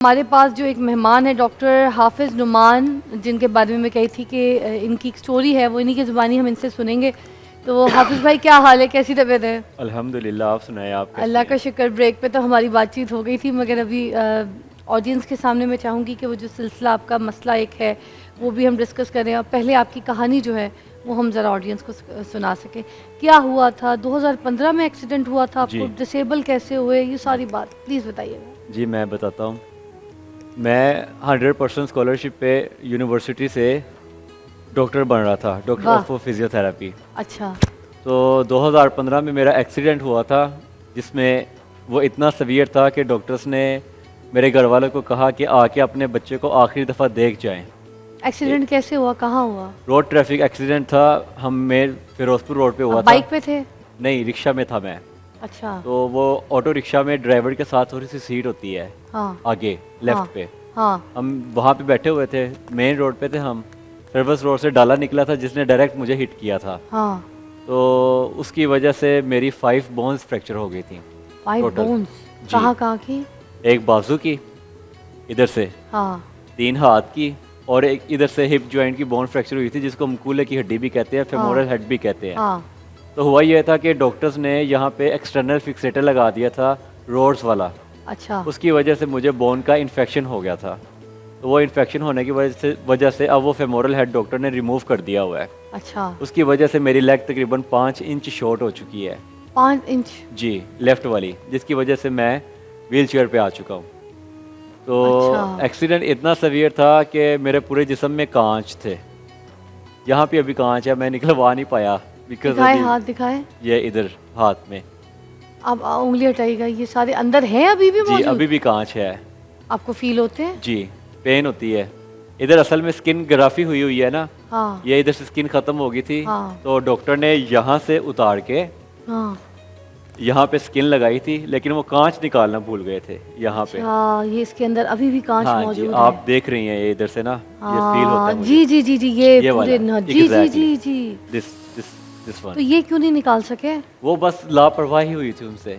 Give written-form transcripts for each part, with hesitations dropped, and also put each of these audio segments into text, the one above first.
ہمارے پاس جو ایک مہمان ہے ڈاکٹر حافظ نعمان، جن کے بارے میں کہی تھی کہ ان کی ایک سٹوری ہے، وہ انہی کی زبانی ہم ان سے سنیں گے. تو حافظ بھائی کیا حال ہے، کیسی طبیعت ہے؟ الحمدللہ، آپ سنائیں، آپ کیسی اللہ ہیں؟ کا شکر. بریک پہ تو ہماری بات چیت ہو گئی تھی، مگر ابھی آڈینس کے سامنے میں چاہوں گی کہ وہ جو سلسلہ آپ کا مسئلہ ایک ہے وہ بھی ہم ڈسکس کریں، اور پہلے آپ کی کہانی جو ہے وہ ہم ذرا آڈینس کو سنا سکیں. کیا ہوا تھا؟ 2015 میں ایکسیڈنٹ ہوا تھا آپ کو، جی ڈسیبل کیسے ہوئے، یہ ساری بات پلیز بتائیے گا. جی میں بتاتا ہوں. میں 100% اسکالرشپ پہ یونیورسٹی سے ڈاکٹر بن رہا تھا، ڈاکٹر واہ، آف فزیو تھراپی. اچھا. تو 2015 میں میرا ایکسیڈنٹ ہوا تھا، جس میں وہ اتنا سیویئر تھا کہ ڈاکٹرس نے میرے گھر والوں کو کہا کہ آ کے اپنے بچے کو آخری دفعہ دیکھ جائیں. ایکسیڈنٹ کیسے ہوا، کہاں ہوا؟ روڈ ٹریفک ایکسیڈنٹ تھا، ہم میں فیروز پور روڈ پہ ہوا آپ تھا. بائک پہ تھے؟ نہیں، رکشہ میں تھا میں. اچھا. تو وہ آٹو رکشہ میں ڈرائیور کے ساتھ تھوڑی سی سیٹ ہوتی ہے ہاں آگے ہاں لیفٹ پہ. ہاں. ہم وہاں پہ بیٹھے ہوئے تھے، مین روڈ پہ تھے ہم. سروس روڈ سے ڈالا نکلا تھا جس نے ڈائریکٹ مجھے ہٹ کیا تھا. ہاں. تو اس کی وجہ سے میری 5 بونز فریکچر ہو گئی تھیں 5 ٹوٹل. بونز جی، کہاں کہاں کی؟ ایک بازو کی ادھر سے، ہاں 3 ہاتھ کی، اور ایک ادھر سے ہپ جوائنٹ کی بون فریکچر ہوئی تھی، جس کو مکولے کی ہڈی بھی کہتے ہیں، ہاں فیمورل ہیڈ بھی کہتے ہیں. ہاں. تو ہوا یہ تھا کہ ڈاکٹرز نے یہاں پہ ایکسٹرنل فکسیٹر لگا دیا تھا روڈز والا. اچھا. اس کی وجہ سے مجھے بون کا انفیکشن ہو گیا تھا. تو وہ انفیکشن ہونے کی وجہ سے اب وہ فیمورل ہیڈ ڈاکٹر نے ریموو کر دیا ہوا ہے. اچھا. اس کی وجہ سے میری لیگ تقریباً 5 انچ شارٹ ہو چکی ہے. 5 انچ؟ جی، لیفٹ والی، جس کی وجہ سے میں ویل چیئر پہ آ چکا ہوں. تو اچھا. ایکسیڈنٹ اتنا سیویئر تھا کہ میرے پورے جسم میں کانچ تھے. یہاں پہ ابھی کانچ ہے، میں نکلوا نہیں پایا بیکاز دکھائے، ابھی ہاتھ دکھائے. یہ ادھر ہاتھ میں. اب انگلی ہٹائیے گا، یہ سارے اندر ہیں ابھی بھی جی موجود؟ ابھی بھی کانچ ہے. آپ کو فیل ہوتے ہیں؟ جی، پین ہوتی ہے ادھر. اصل میں اسکن گرافی ہوئی ہے نا، ہاں یہ ادھر سے اسکن ختم ہو گئی تھی. ہاں تو ڈاکٹر نے یہاں سے اتار کے ہاں. یہاں پہ اسکن لگائی تھی، لیکن وہ کانچ نکالنا بھول گئے تھے یہاں پہ. اچھا، یہ اس کے اندر ابھی بھی کانچ ہاں جی، موجود ہے؟ آپ دیکھ رہی ہیں یہ ادھر سے نا، یہ فیل ہوتا ہاں ہے مجھے. جی جی جی جی، یہ والا پورے جی جی exactly G G. This one. تو یہ کیوں نہیں نکال سکے؟ وہ بس لاپرواہی ہوئی تھی ان سے.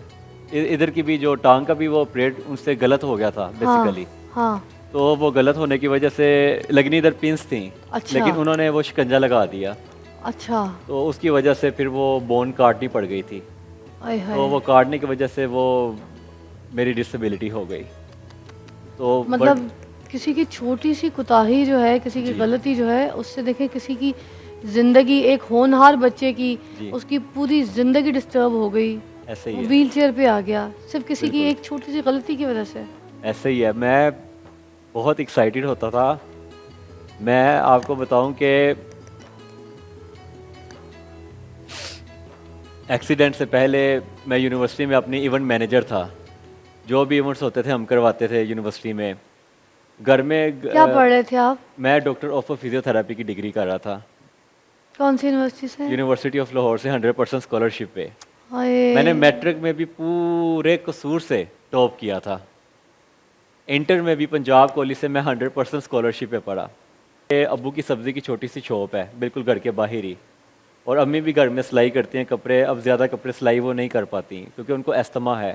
ادھر کی بھی جو ٹانگ کا بھی وہ پریڈ ان سے غلط ہو گیا تھا ہاں بیسیکلی. ہاں. تو وہ غلط ہونے کی وجہ سے لگنی ادھر پنس تھیں، اچھا لیکن انہوں نے وہ شکنجا لگا دیا. اچھا. تو اس کی وجہ سے پھر وہ بون کاٹنی پڑ گئی تھی. آئے تو ہائے. وہ کاٹنے کی وجہ سے وہ میری ڈسیبلٹی ہو گئی. تو مطلب کسی کی چھوٹی سی کوتاہی جو ہے، کسی کی جی غلطی جو ہے، اس سے دیکھیں کسی کی زندگی، ایک ہونہار بچے کی، جی اس کی پوری زندگی ڈسٹرب ہو گئی. ایسے وہ ہی ہے، ویل چیئر پہ آ گیا صرف کسی کی بالکل ایک چھوٹی سی غلطی کی وجہ سے. ایسے ہی ہے. میں بہت ایکسائٹیڈ ہوتا تھا. میں آپ کو بتاؤں کہ ایکسیڈنٹ سے پہلے میں یونیورسٹی میں اپنی ایونٹ مینیجر تھا. جو بھی ایونٹس ہوتے تھے ہم کرواتے تھے یونیورسٹی میں. گھر میں کیا پڑھ رہے تھے آپ؟ میں ڈاکٹر آف فزیو تھراپی کی ڈگری کر رہا تھا. کون سی یونیورسٹی سے؟ یونیورسٹی آف لاہور سے 100% اسکالرشپ پہ. میں نے ہائے. میٹرک میں بھی پورے قصور سے ٹاپ کیا تھا. انٹر میں بھی پنجاب کالج سے میں 100% اسکالرشپ پہ پڑھا. ابو کی سبزی کی چھوٹی سی شاپ ہے بالکل گھر کے باہر ہی، اور امی بھی گھر میں سلائی کرتی ہیں کپڑے. اب زیادہ کپڑے سلائی وہ نہیں کر پاتی کیونکہ ان کو استھما ہے.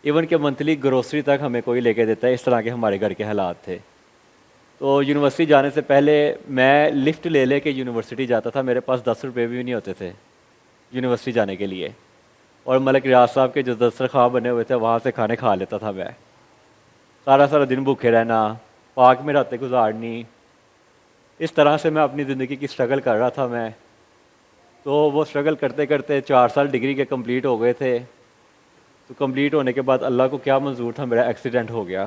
ایون کہ منتھلی گروسری تک ہمیں کوئی لے کے دیتا ہے، اس طرح کے ہمارے گھر کے حالات تھے. تو یونیورسٹی جانے سے پہلے میں لفٹ لے کے یونیورسٹی جاتا تھا. میرے پاس 10 روپے بھی نہیں ہوتے تھے یونیورسٹی جانے کے لیے. اور ملک ریاض صاحب کے جو دسترخوان بنے ہوئے تھے وہاں سے کھانے کھا لیتا تھا میں. سارا دن بھوکے رہنا، پارک میں راتیں گزارنی، اس طرح سے میں اپنی زندگی کی سٹرگل کر رہا تھا میں. تو وہ سٹرگل کرتے کرتے 4 سال ڈگری کے کمپلیٹ ہو گئے تھے. تو کمپلیٹ ہونے کے بعد اللہ کو کیا منظور تھا، میرا ایکسیڈنٹ ہو گیا.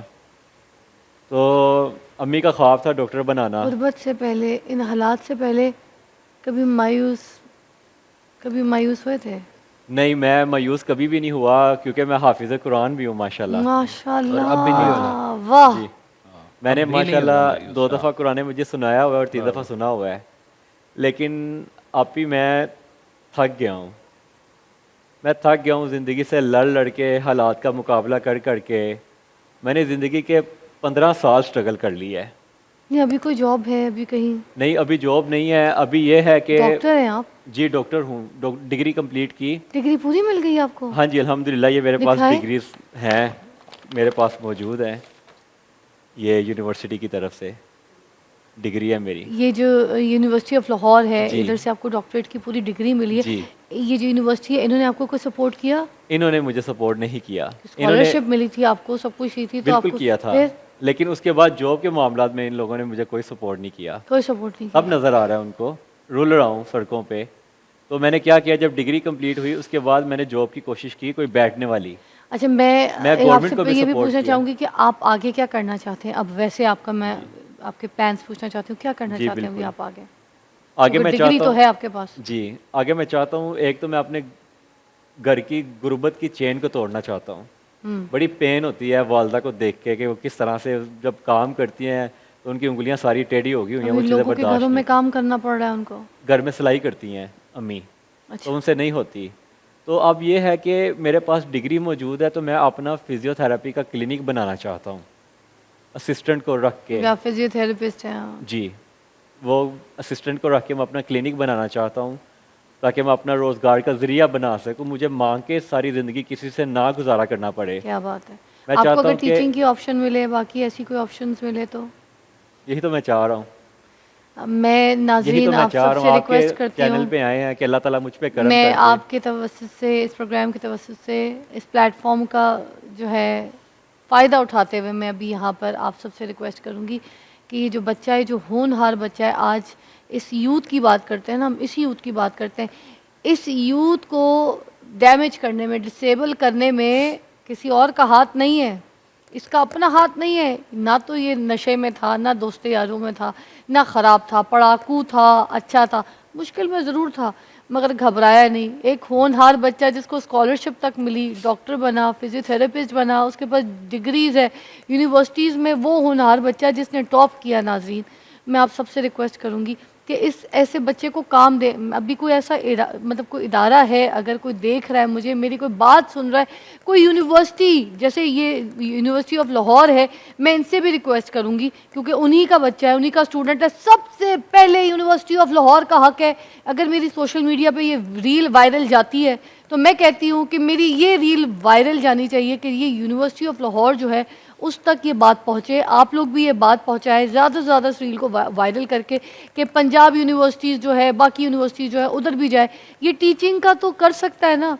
تو امی کا خواب تھا ڈاکٹر بنانا. غربت سے پہلے، ان حالات سے پہلے کبھی مایوس ہوئے تھے؟ نہیں، میں مایوس کبھی بھی نہیں ہوا کیونکہ میں حافظ قرآن بھی ہوں ماشاءاللہ. ماشاء اور اب بھی نہیں ہونا. اللہ. واہ. جی، میں نے اب بھی نہیں ہونا ماشاءاللہ مایوس. 2 دفعہ قرآن مجھے سنایا ہوا ہے اور 3 واہ. دفعہ سنا ہوا ہے. لیکن اب بھی میں تھک گیا ہوں. میں تھک گیا ہوں زندگی سے لڑ کے، حالات کا مقابلہ کر کے. میں نے زندگی کے 15 سال سٹرگل کر لی ہے. نہیں ابھی کوئی جاب ہے ابھی کہیں؟ نہیں، ابھی جاب نہیں ہے. ابھی یہ ہے کہ ڈاکٹر ہیں آپ؟ جی ڈاکٹر ہوں، ڈگری کمپلیٹ کی. ڈگری پوری مل گئی آپ کو؟ ہاں جی الحمدللہ، یہ میرے پاس دکھائیں. ڈگریز ہیں، میرے پاس موجود ہیں. یہ یونیورسٹی کی طرف سے ڈگری ہے میری. یہ جو یونیورسٹی آف لاہور ہے جی. ادھر سے آپ کو ڈاکٹریٹ کی پوری ڈگری ملی ہے. جی. یہ جو یونیورسٹی ہے انہوں نے آپ کو کوئی سپورٹ کیا؟ انہوں نے مجھے سپورٹ نہیں کیا. اسکالرشپ ملی تھی آپ کو, سب کچھ ہی تھی, تو آپ بالکل کو کیا تھا, پھر لیکن اس کے بعد جاب کے معاملات میں ان لوگوں نے مجھے کوئی سپورٹ نہیں کیا. کوئی سپورٹ نہیں اب کیا. نظر آ رہا ہے ان کو, رول رہا ہوں سڑکوں پہ. تو میں نے کیا کیا, جب ڈگری کمپلیٹ ہوئی اس کے بعد میں نے جاب کی کوشش کی کوئی بیٹھنے والی. اچھا, میں آپ گورنمنٹ سے کو بھی یہ بھی سپورٹ پوچھنا کیا. چاہوں گی کہ آپ آگے کیا کرنا چاہتے ہیں اب؟ ویسے آپ کا میں آپ کے پلانس پوچھنا چاہتی ہوں, کیا کرنا جی چاہتے ہیں ابھی بالکل. آپ آگے؟ آگے میں ڈگری چاہتا تو ہوں, ہے آپ کے پاس. جی آگے میں چاہتا ہوں, ایک تو میں اپنے گھر کی غربت کی چین کو توڑنا چاہتا ہوں. بڑی پین ہوتی ہے والدہ کو دیکھ کے کہ وہ کس طرح سے جب کام کرتی ہیں تو ان کی انگلیاں ساری ٹیڑھی ہو گئی ہوئی ہیں, وہ ابھی چیزیں لوگوں کے برداشت گھروں میں نہیں. کام کرنا پڑ رہا ہے ان کو. گھر میں سلائی کرتی ہیں امی, اچھا, تو ان سے نہیں ہوتی. تو اب یہ ہے کہ میرے پاس ڈگری موجود ہے تو میں اپنا فزیو تھراپی کا کلینک بنانا چاہتا ہوں, اسسٹنٹ کو رکھ کے. آپ فزیو تھراپسٹ ہیں؟ جی, وہ اسسٹنٹ کو رکھ کے میں اپنا کلینک بنانا چاہتا ہوں تاکہ میں اپنا روزگار کا ذریعہ بنا سکوں, مجھے مانگ کے ساری زندگی کسی سے نہ گزارا کرنا پڑے. کیا بات ہے. میں آپ کو چاہتا اگر ہوں کہ ٹیچنگ کی آپشن ملے, باقی ایسی کوئی آپشنز ملے تو؟ یہی تو میں چاہ رہا ہوں, میں یہی ناظرین تو میں آپ چاہ سب رہا ہوں. سے آپ کے ریکویسٹ کرتی چینل ہوں, پہ آئے ہیں کہ اللہ تعالیٰ مجھ پہ کرم میں کر دے. آپ کے توسط سے, اس پروگرام کے توسط سے, اس پلیٹ فارم کا جو ہے فائدہ اٹھاتے ہوئے میں ابھی یہاں پر آپ سب سے ریکویسٹ کروں گی کہ یہ جو بچہ ہے, جو ہونہار بچہ ہے, آج اس یوتھ کی بات کرتے ہیں نا, ہم اس یوتھ کی بات کرتے ہیں, اس یوتھ کو ڈیمیج کرنے میں, ڈسیبل کرنے میں کسی اور کا ہاتھ نہیں ہے, اس کا اپنا ہاتھ نہیں ہے. نہ تو یہ نشے میں تھا, نہ دوست یاروں میں تھا, نہ خراب تھا, پڑھاکو تھا, اچھا تھا, مشکل میں ضرور تھا مگر گھبرایا نہیں. ایک ہونہار بچہ جس کو اسکالرشپ تک ملی, ڈاکٹر بنا, فزیو تھراپسٹ بنا, اس کے پاس ڈگریز ہے یونیورسٹیز میں, وہ ہونہار بچہ جس نے ٹاپ کیا. ناظرین, میں آپ سب سے ریکویسٹ کروں گی کہ اس ایسے بچے کو کام دے. ابھی کوئی ایسا مطلب کوئی ادارہ ہے, اگر کوئی دیکھ رہا ہے مجھے, میری کوئی بات سن رہا ہے, کوئی یونیورسٹی جیسے یہ یونیورسٹی آف لاہور ہے, میں ان سے بھی ریکویسٹ کروں گی کیونکہ انہی کا بچہ ہے, انہی کا اسٹوڈنٹ ہے. سب سے پہلے یونیورسٹی آف لاہور کا حق ہے. اگر میری سوشل میڈیا پہ یہ ریل وائرل جاتی ہے تو میں کہتی ہوں کہ میری یہ ریل وائرل جانی چاہیے کہ یہ یونیورسٹی آف لاہور جو ہے اس تک یہ بات پہنچے. آپ لوگ بھی یہ بات پہنچائیں زیادہ سے زیادہ اس ریل کو وائرل کر کے کہ پنجاب یونیورسٹیز جو ہے, باقی یونیورسٹیز جو ہے ادھر بھی جائے. یہ ٹیچنگ کا تو کر سکتا ہے نا,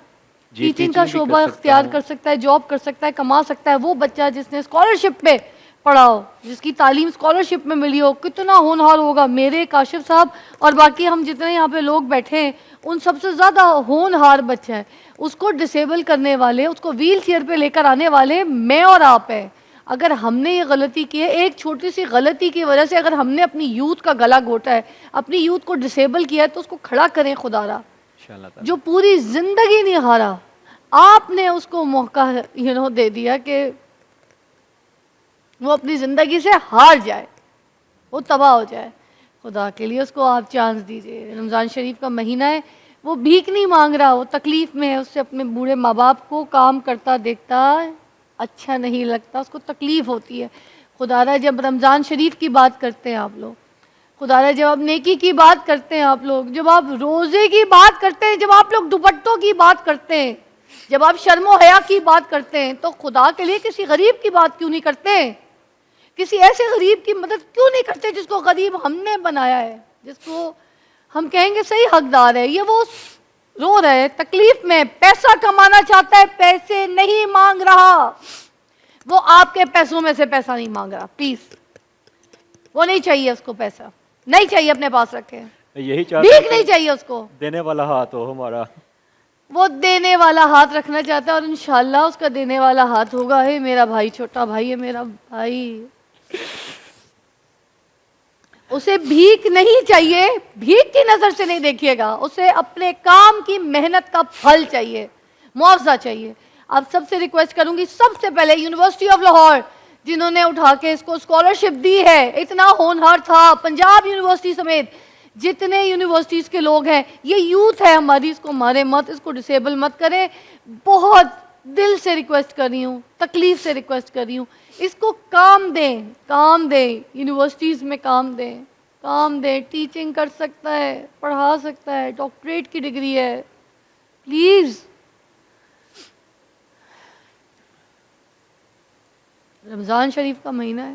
ٹیچنگ کا شعبہ اختیار کر سکتا ہے, جاب کر سکتا ہے, کما سکتا ہے. وہ بچہ جس نے اسکالرشپ پہ پڑھا ہو, جس کی تعلیم اسکالرشپ میں ملی ہو, کتنا ہونہار ہوگا. میرے کاشف صاحب اور باقی ہم جتنے یہاں پہ لوگ بیٹھے ہیں, ان سب سے زیادہ ہونہار بچہ ہے. اس کو ڈسیبل کرنے والے, اس کو ویل چیئر پہ لے کر آنے والے میں اور آپ ہیں. اگر ہم نے یہ غلطی کی ہے, ایک چھوٹی سی غلطی کی وجہ سے اگر ہم نے اپنی یوتھ کا گلا گھوٹا ہے, اپنی یوتھ کو ڈسیبل کیا ہے, تو اس کو کھڑا کریں خدا را. جو پوری زندگی نہیں ہارا, آپ نے اس کو موقع دے دیا کہ وہ اپنی زندگی سے ہار جائے, وہ تباہ ہو جائے. خدا کے لیے اس کو آپ چانس دیجئے. رمضان شریف کا مہینہ ہے, وہ بھیک نہیں مانگ رہا, وہ تکلیف میں ہے. اس سے اپنے بوڑھے ماں باپ کو کام کرتا دیکھتا اچھا نہیں لگتا, اس کو تکلیف ہوتی ہے. خدا را جب رمضان شریف کی بات کرتے ہیں آپ لوگ, خدا را جب آپ نیکی کی بات کرتے ہیں آپ لوگ, جب آپ روزے کی بات کرتے ہیں, جب آپ لوگ دوپٹوں کی بات کرتے ہیں, جب آپ شرم و حیا کی بات کرتے ہیں, تو خدا کے لیے کسی غریب کی بات کیوں نہیں کرتے؟ کسی ایسے غریب کی مدد کیوں نہیں کرتے جس کو غریب ہم نے بنایا ہے, جس کو ہم کہیں گے صحیح حقدار ہے. یہ وہ رو رہا ہے, تکلیف میں, پیسہ کمانا چاہتا ہے, پیسے نہیں مانگ رہا. وہ آپ کے پیسوں میں سے پیسہ نہیں مانگ رہا, پلیز. وہ نہیں چاہیے اس کو, پیسہ نہیں چاہیے اپنے پاس رکھے, یہی بھیک نہیں چاہیے اس کو. دینے والا ہاتھ ہو ہمارا. وہ دینے والا ہاتھ رکھنا چاہتا ہے, اور انشاءاللہ اس کا دینے والا ہاتھ ہوگا. ہے میرا بھائی, چھوٹا بھائی ہے میرا بھائی, اسے بھیک نہیں چاہیے, بھیک کی نظر سے نہیں دیکھیے گا, اسے اپنے کام کی محنت کا پھل چاہیے, معاوضہ چاہیے. آپ سب سے ریکویسٹ کروں گی, سب سے پہلے یونیورسٹی آف لاہور جنہوں نے اٹھا کے اس کو اسکالرشپ دی ہے, اتنا ہونہار تھا, پنجاب یونیورسٹی سمیت جتنے یونیورسٹیز کے لوگ ہیں, یہ یوتھ ہے ہماری, اس کو مارے مت, اس کو ڈسیبل مت کریں. بہت دل سے ریکویسٹ کر رہی ہوں, تکلیف سے ریکویسٹ کر رہی ہوں, اس کو کام دیں, کام دیں, یونیورسٹیز میں کام دیں, کام دیں. ٹیچنگ کر سکتا ہے, پڑھا سکتا ہے, ڈاکٹریٹ کی ڈگری ہے, پلیز. رمضان شریف کا مہینہ ہے,